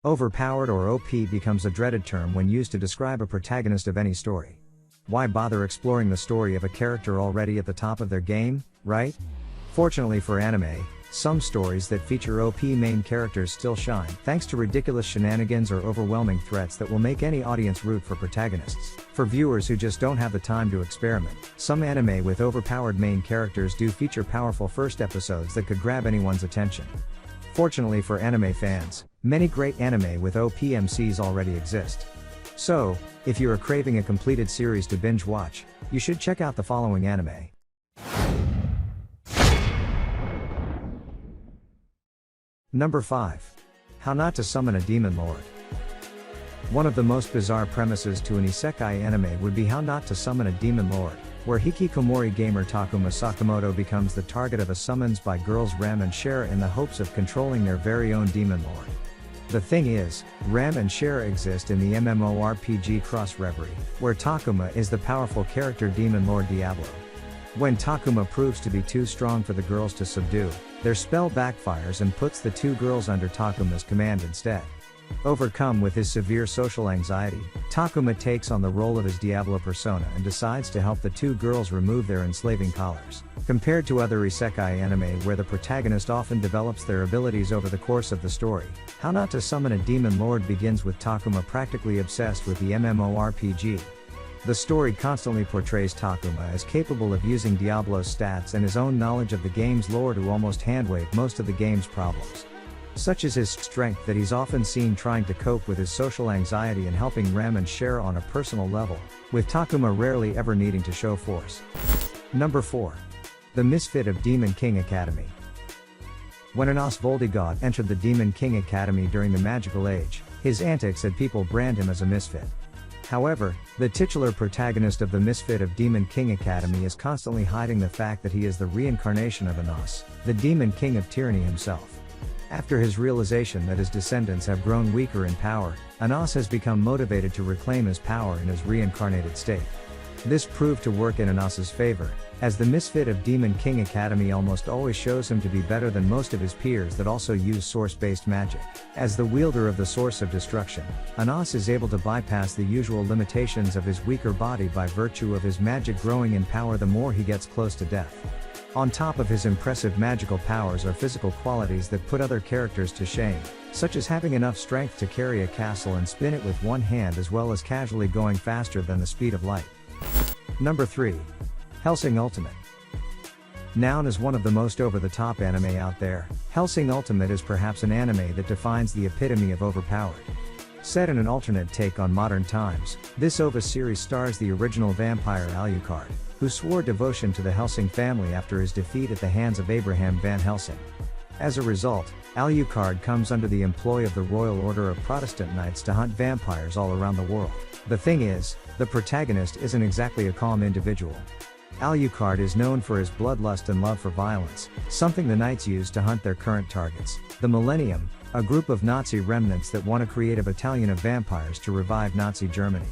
Overpowered or OP becomes a dreaded term when used to describe a protagonist of any story. Why bother exploring the story of a character already at the top of their game, right? Fortunately for anime, some stories that feature OP main characters still shine, thanks to ridiculous shenanigans or overwhelming threats that will make any audience root for protagonists. For viewers who just don't have the time to experiment, some anime with overpowered main characters do feature powerful first episodes that could grab anyone's attention. Fortunately for anime fans, many great anime with OP MCs already exist. So, if you are craving a completed series to binge watch, you should check out the following anime. Number 5. How Not to Summon a Demon Lord. One of the most bizarre premises to an isekai anime would be How Not to Summon a Demon Lord, where hikikomori gamer Takuma Sakamoto becomes the target of a summons by girls Ram and Shera in the hopes of controlling their very own demon lord. The thing is, Ram and Shera exist in the MMORPG Cross Reverie, where Takuma is the powerful character demon lord Diablo. When Takuma proves to be too strong for the girls to subdue, their spell backfires and puts the two girls under Takuma's command instead. Overcome with his severe social anxiety, Takuma takes on the role of his Diablo persona and decides to help the two girls remove their enslaving collars. Compared to other isekai anime where the protagonist often develops their abilities over the course of the story, How Not to Summon a Demon Lord begins with Takuma practically obsessed with the MMORPG. The story constantly portrays Takuma as capable of using Diablo's stats and his own knowledge of the game's lore to almost handwave most of the game's problems. Such is his strength that he's often seen trying to cope with his social anxiety and helping Ram and Shera on a personal level, with Takuma rarely ever needing to show force. Number 4. The Misfit of Demon King Academy. When Ainz Voldigoad entered the Demon King Academy during the Magical Age, his antics had people brand him as a misfit. However, the titular protagonist of the Misfit of Demon King Academy is constantly hiding the fact that he is the reincarnation of Ainz, the Demon King of Tyranny himself. After his realization that his descendants have grown weaker in power, Ainz has become motivated to reclaim his power in his reincarnated state. This proved to work in Ainz's favor, as the Misfit of Demon King Academy almost always shows him to be better than most of his peers that also use source-based magic. As the wielder of the source of destruction, Ainz is able to bypass the usual limitations of his weaker body by virtue of his magic growing in power the more he gets close to death. On top of his impressive magical powers are physical qualities that put other characters to shame, such as having enough strength to carry a castle and spin it with one hand as well as casually going faster than the speed of light. Number 3. Hellsing Ultimate. Known as one of the most over-the-top anime out there, Hellsing Ultimate is perhaps an anime that defines the epitome of overpowered. Set in an alternate take on modern times, this OVA series stars the original vampire Alucard, who swore devotion to the Hellsing family after his defeat at the hands of Abraham Van Helsing. As a result, Alucard comes under the employ of the Royal Order of Protestant Knights to hunt vampires all around the world. The thing is, the protagonist isn't exactly a calm individual. Alucard is known for his bloodlust and love for violence, something the Knights use to hunt their current targets, the Millennium, a group of Nazi remnants that want to create a battalion of vampires to revive Nazi Germany.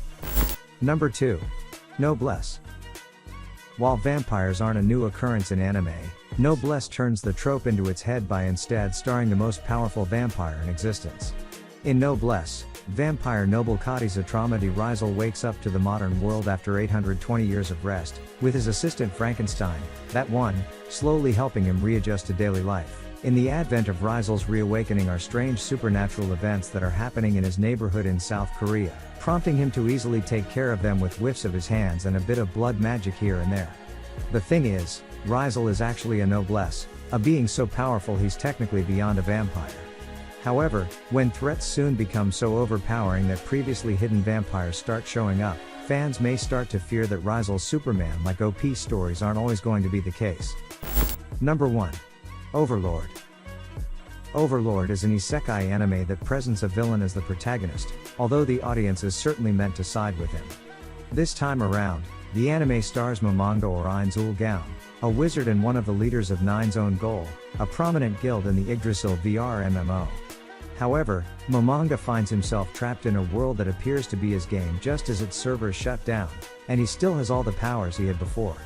Number 2. Noblesse. While vampires aren't a new occurrence in anime, Noblesse turns the trope into its head by instead starring the most powerful vampire in existence. In Noblesse, vampire noble Cadis Etrama de Raizel wakes up to the modern world after 820 years of rest, with his assistant Frankenstein, that one, slowly helping him readjust to daily life. In the advent of Raizel's reawakening are strange supernatural events that are happening in his neighborhood in South Korea, prompting him to easily take care of them with whiffs of his hands and a bit of blood magic here and there. The thing is, Raizel is actually a noblesse, a being so powerful he's technically beyond a vampire. However, when threats soon become so overpowering that previously hidden vampires start showing up, fans may start to fear that Raizel's Superman-like OP stories aren't always going to be the case. Number 1. Overlord. Overlord is an isekai anime that presents a villain as the protagonist, although the audience is certainly meant to side with him. This time around, the anime stars Momonga or Ainz Ooal, a wizard and one of the leaders of Nine's Own Goal, a prominent guild in the Yggdrasil VR MMO. However, Momonga finds himself trapped in a world that appears to be his game just as its servers shut down, and he still has all the powers he had before.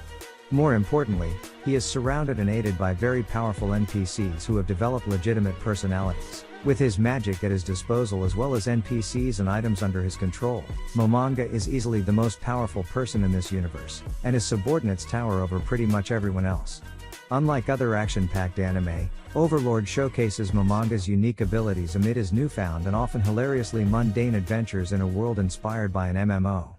More importantly, he is surrounded and aided by very powerful NPCs who have developed legitimate personalities. With his magic at his disposal as well as NPCs and items under his control, Momonga is easily the most powerful person in this universe, and his subordinates tower over pretty much everyone else. Unlike other action-packed anime, Overlord showcases Momonga's unique abilities amid his newfound and often hilariously mundane adventures in a world inspired by an MMO.